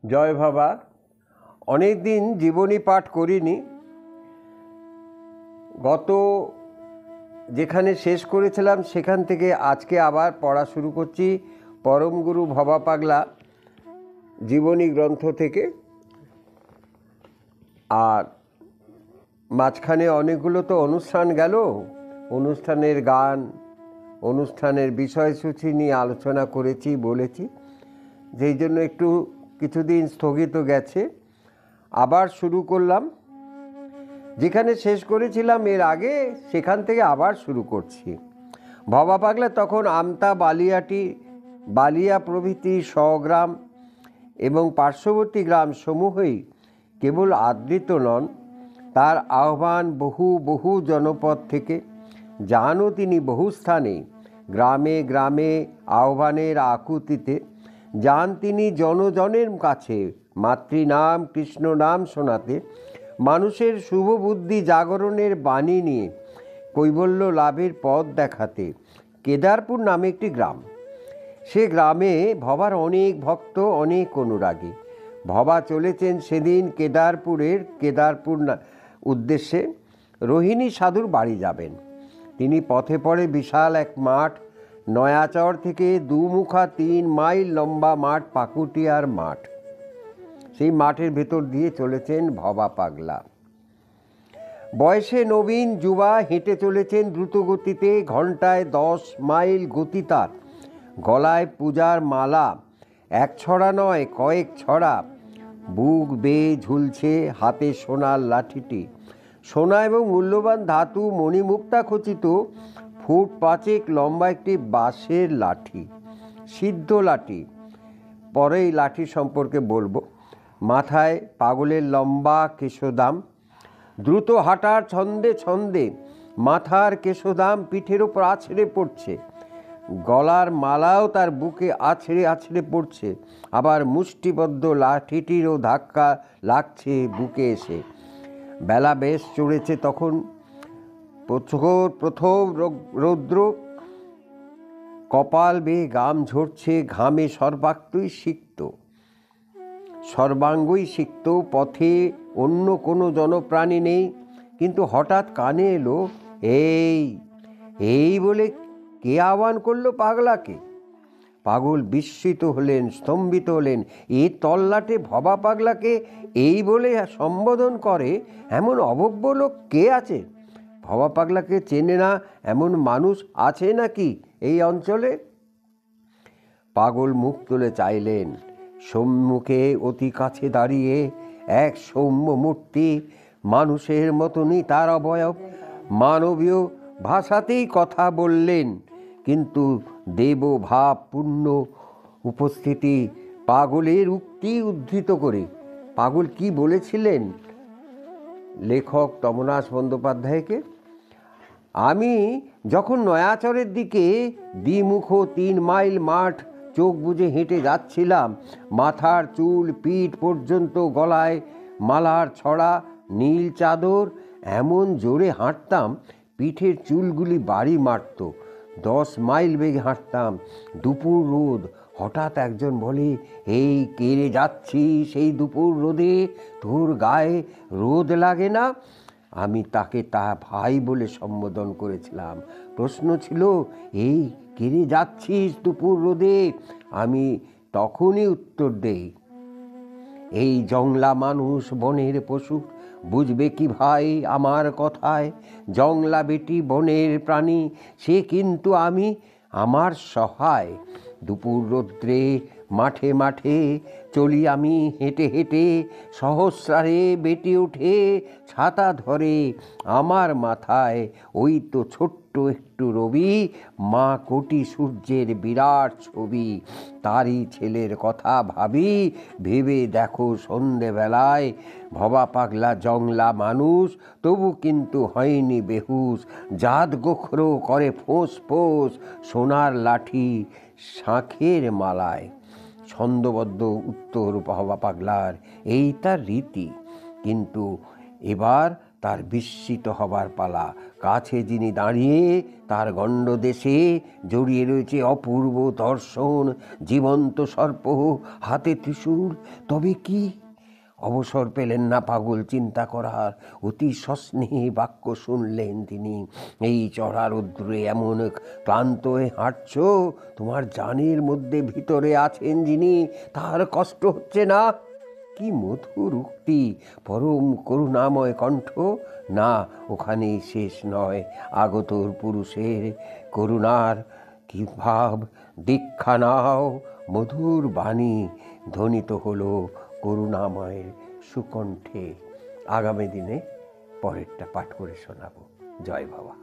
জয় বাবা। অনেক দিন জীবনী পাঠ করিনি। গত যেখানে শেষ করেছিলাম সেখান থেকে আজকে আবার পড়া শুরু করছি পরমগুরু ভবা পাগলা জীবনী গ্রন্থ থেকে। আর মাঝখানে অনেকগুলো তো অনুষ্ঠান গেল, অনুষ্ঠানের গান, অনুষ্ঠানের বিষয়সূচি নিয়ে আলোচনা করেছি, বলেছি, যেই জন্য একটু কিছুদিন স্থগিত গেছে। আবার শুরু করলাম যেখানে শেষ করেছিলাম এর আগে, সেখান থেকে আবার শুরু করছি। ভবা পাগলা তখন আমতা, বালিয়া প্রভৃতি স্বগ্রাম এবং পার্শ্ববর্তী গ্রাম সমূহেই কেবল আদৃত নন, তার আহ্বান বহু বহু জনপদ থেকে। যানও তিনি বহু স্থানে, গ্রামে গ্রামে আহ্বানের আকুতিতে যান তিনি জনজনের কাছে মাতৃনাম কৃষ্ণ নাম শোনাতে, মানুষের শুভ বুদ্ধি জাগরণের বাণী নিয়ে কৈবল্য লাভের পথ দেখাতে। কেদারপুর নামে একটি গ্রাম, সে গ্রামে ভবার অনেক ভক্ত, অনেক অনুরাগী। ভবা চলেছেন সেদিন কেদারপুর উদ্দেশ্যে। রোহিণী সাধুর বাড়ি যাবেন। তিনি পথে পড়ে বিশাল এক মাঠ, নয়াচর থেকে দুমুখা 3 মাইল লম্বা মাঠ, পাকুটিয়ার মাঠ। সেই মাঠের ভেতর দিয়ে চলেছেন ভবা পাগলা। বয়সে নবীন যুবা, হেঁটে চলেছেন দ্রুত গতিতে, ঘন্টায় 10 মাইল গতি তার। গলায় পূজার মালা, 1 ছড়া নয়, কয়েক ছড়া। বুক বেয়ে ঝুলছে হাতে সোনার লাঠিটি। সোনা এবং মূল্যবান ধাতু মণিমুক্তা খচিত, ফুট 5 লম্বা একটি বাঁশের লাঠি, সিদ্ধ লাঠি। পরে এই লাঠি সম্পর্কে বলবো। মাথায় পাগলের লম্বা কেশোদাম, দ্রুত হাঁটার ছন্দে ছন্দে মাথার কেশোদাম পিঠের ওপর আছড়ে পড়ছে। গলার মালাও তার বুকে আছড়ে আছড়ে পড়ছে। আবার মুষ্টিবদ্ধ লাঠিটিরও ধাক্কা লাগছে বুকে এসে। বেলা বেশ চড়েছে তখন। প্রথম রৌদ্র কপাল বেয়ে গাম ঝরছে, ঘামে সর্বাঙ্গই সিক্ত। পথে অন্য কোনো জনপ্রাণী নেই, কিন্তু হঠাৎ কানে এলো এই বলে কে আহ্বান করলো পাগলাকে। পাগল বিস্মিত হলেন, স্তম্ভিত হলেন। এ তল্লাটে ভবা পাগলাকে এই বলে সম্বোধন করে এমন অভব্য লোক কে আছে? ভবা পাগলাকে চেনে না এমন মানুষ আছে নাকি এই অঞ্চলে? পাগল মুখ তুলে চাইলেন। সম্মুখে অতি কাছে দাঁড়িয়ে এক সৌম্য মূর্তি, মানুষের মতনই তার অবয়ব, মানবীয় ভাষাতেই কথা বললেন, কিন্তু দেবভাব পূর্ণ উপস্থিতি। পাগলের উক্তি উদ্ধৃত করে পাগল কি বলেছিলেন লেখক তমনাশ বন্দ্যোপাধ্যায়কে? আমি যখন নয়াচরের দিকে দ্বিমুখ 3 মাইল মাঠ চোখ বুজে হেঁটে যাচ্ছিলাম, মাথার চুল পিঠ পর্যন্ত, গলায় মালার ছড়া, নীল চাদর, এমন জোরে হাঁটতাম পিঠের চুলগুলি বাড়ি মারত। 10 মাইল বেগে হাঁটতাম। দুপুর রোদ। হঠাৎ একজন বলে, এই কে রে যাচ্ছিস এই দুপুর রোদে? তোর গায়ে রোদ লাগে না? আমি তাকে তা ভাই বলে সম্বোধন করেছিলাম। প্রশ্ন ছিল, এই কে রে যাচ্ছিস দুপুর রোদে? আমি তখনই উত্তর দেই, এই জংলা মানুষ, বনের পশু, বুঝবে কি ভাই আমার কথায়? জংলা বেটি, বনের প্রাণী, সে কিন্তু আমি আমার সহায়। দুপুর রৌদ্রে মাঠে মাঠে চলি আমি হেঁটে হেঁটে, সহস্রারে বেটে ওঠে ছাতা ধরে আমার মাথায়। ওই তো ছোট্ট একটু রবি, মা কোটি সূর্যের বিরাট ছবি। তারই ছেলের কথা ভাবি, ভেবে দেখো সন্ধেবেলায়। ভবা পাগলা জংলা মানুষ, তবু কিন্তু হয়নি বেহুশ। জাত গোখরো করে ফোঁস ফোঁস, সোনার লাঠি শাঁখের মালায়। ছন্দবদ্ধ উত্তর ভবা পাগলার, এই তার রীতি। কিন্তু এবার তার বিস্মিত হবার পালা। কাছে যিনি দাঁড়িয়ে, তার গণ্ডদেশে জড়িয়ে রয়েছে অপূর্ব দর্শন, জীবন্ত সর্প, হাতে ত্রিশূল। তবে কি? অবসর পেলেন না পাগল চিন্তা করার। অতি সস্নেহে বাক্য শুনলেন তিনি। এই চড়া রৌদ্রে এমন ক্লান্ত হয়ে হাঁটছ, তোমার জানের মধ্যে ভিতরে আছেন যিনি, তার কষ্ট হচ্ছে না? কি মধুর উক্তি, পরম করুণাময় কণ্ঠ। না, ওখানেই শেষ নয়। আগতর পুরুষের করুণার কি ভাব! দীক্ষা নাও। মধুর বাণী ধ্বনিত হলো করুণাময়ের সুকণ্ঠে। আগামী দিনে পরেরটা পাঠ করে শোনাবো। জয় বাবা।